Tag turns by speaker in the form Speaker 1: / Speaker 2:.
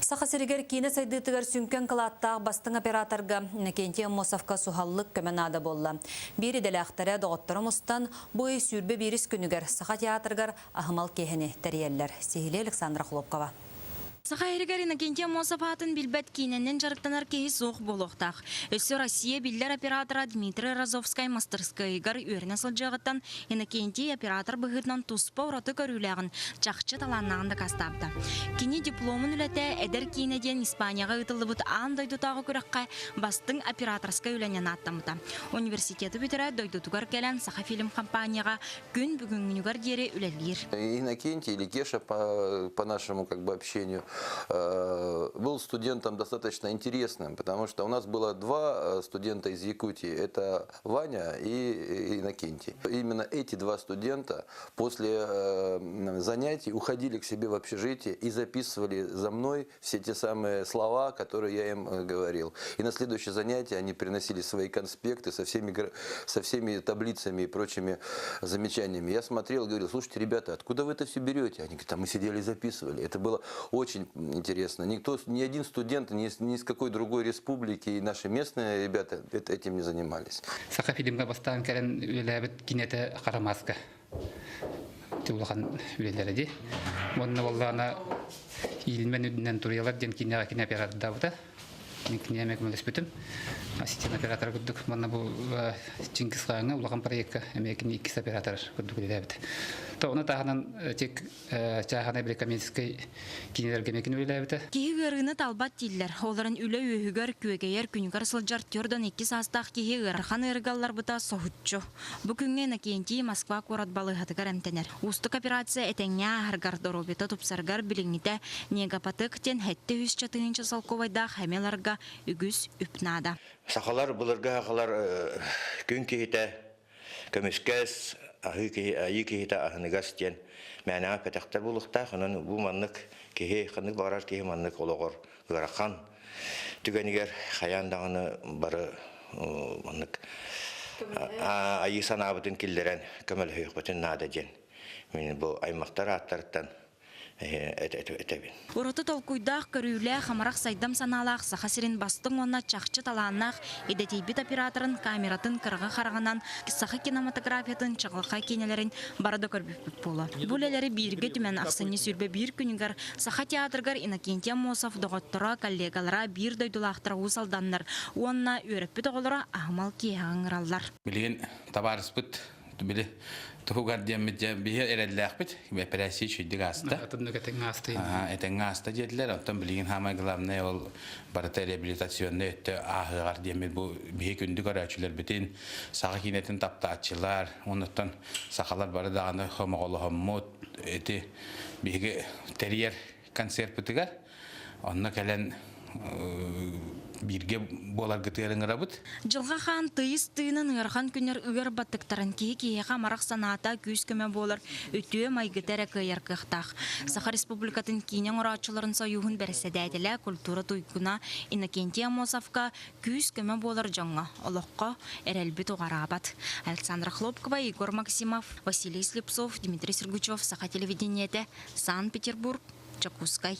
Speaker 1: Сақасыргер кейіне сайдытығар сүнкен қылаттағы бастың операторға Иннокентий Аммосовқа сухаллық көменада болла. Бері дәлі ақтары доғыттырым ұстан бұй сүрбе беріс күнігер Сақа театргар ахымал кехіне тәрелер. Сехиле Александра Хлопкова.
Speaker 2: Саха Иргар Иннокентий Аммосов атын билбет кейненен жарықтанар кейі соқ болуқтақ. Өсі Россия биллер оператора Дмитрий Розовскай мастерскайгар өріне сылжағыттан Иннокентий оператор бұғытынан туспа ұраты көріліғін жақчы таланнағында кастапты. Кені дипломын үләті әдір кейнеден Испанияға ұтылы бұт андай дұтағы көріққа бастың операторска үленен аттамыта. Университеті бүтірі дойдутугар келен Саха фильм компанияға күн бүгінгінігар дері үлелер.
Speaker 3: Иннокентий или Кеша по нашему общению был студентом достаточно интересным, потому что у нас было два студента из Якутии, это Ваня и Иннокентий. Именно эти два студента после занятий уходили к себе в общежитие и записывали за мной все те самые слова, которые я им говорил. И на следующее занятие они приносили свои конспекты со всеми таблицами и прочими замечаниями. Я смотрел и говорил: слушайте, ребята, откуда вы это все берете? Они говорят: мы сидели и записывали. Это было очень интересно. Ни один студент ни из какой другой республики и наши местные ребята этим не занимались.
Speaker 4: Саха фильмга бастан керен үләбет кинете карамаска. Тулган үлелерди. Монна боллана илмен үднен турыялар ден кинега кине операторда бута. Кинемек мөлөспүтүм. Ассистент оператор күдүк. Монна бу Чингис Ханга улаган проектка эмекин 2 оператор күдүк үләбет. Тоғына тағынан тек чағана Брекаменский кинелергенекен үләбеті.
Speaker 2: Кеге ғырыны талбат дейлер. Оларын үлі өйігер көйгейер күнігер сылжар түрден 2 састақ кеге ғырхан ұргалар бұта соғытчу. Бүкінге Иннокентий Москва қорат балығатығар әмтенер. Устық операция әтәңе ағыргар доробеті тұпсаргар біліңіде негапатық тен әтті үз чатығыншы салковайдақ әмеларға үгіз үпнада.
Speaker 5: Сақалар бұлырға ағалар күн кейті көміскәс айыкита ахныгастен мәна пәтәхтәр булыкта ханын бу маннык кеһе ханнык барар кеһе маннык ологор гырахан түгәнигер хаяндагыны бары маннык айысана бутын киллерен көмөл хөйк бутын нададен мен бу аймактар аттардан
Speaker 2: Ураты толкуйдақ көрүлі хамарақ сайдам саналақ Сахасирин бастың онна чақчы таланнақ едетейбіт операторын камератын кырға қарағанан Саха кинематографиятын чағылқа кенелерін барады көрбіп болы. Бұл әлері бірге түмен ақсыны сүрбе бір күнігер Саха театргар Иннокентий Аммосов доғыттыра коллегалара бір дойдулақтыра ұсалданнар. Онна өріппі доғылыра ағымал кейаңыралар.
Speaker 6: Білген табарыс бұд, білі Тухугар диамидja bihe eredlekbit ve presi çüdük hasta. Eten hasta dediler. Ondan bilgin hama glavne ol barata rehabilitasyonda öte ahıgar diyemid bu bihe gündük araçlar bitin sakinetin taptaçılar. Ondan sakalar barı dağını homoğlu homot eti bihe teriyer kanser bitigar. Ondan kelen birge bolar gıtırın arabıt.
Speaker 2: Жылға хан тыйыз тыйынан ырхан күнер үгер баттықтарын кейе қамарақ саната күз көме болар өтуе майгытары күйер қықтақ. Саха Республикатын кейнен ұратшыларын сайуғын бәрседәділі культура туйкуна Иннокентий Аммосовка күз көме болар жаңға олыққа әрәлбіт оғарабат. Александра Хлопкова, Егор Максимов, Василий Слепцов, Дмитрий Сергучев, Саха телевидениеті, Санкт-Петербург, Чакускай.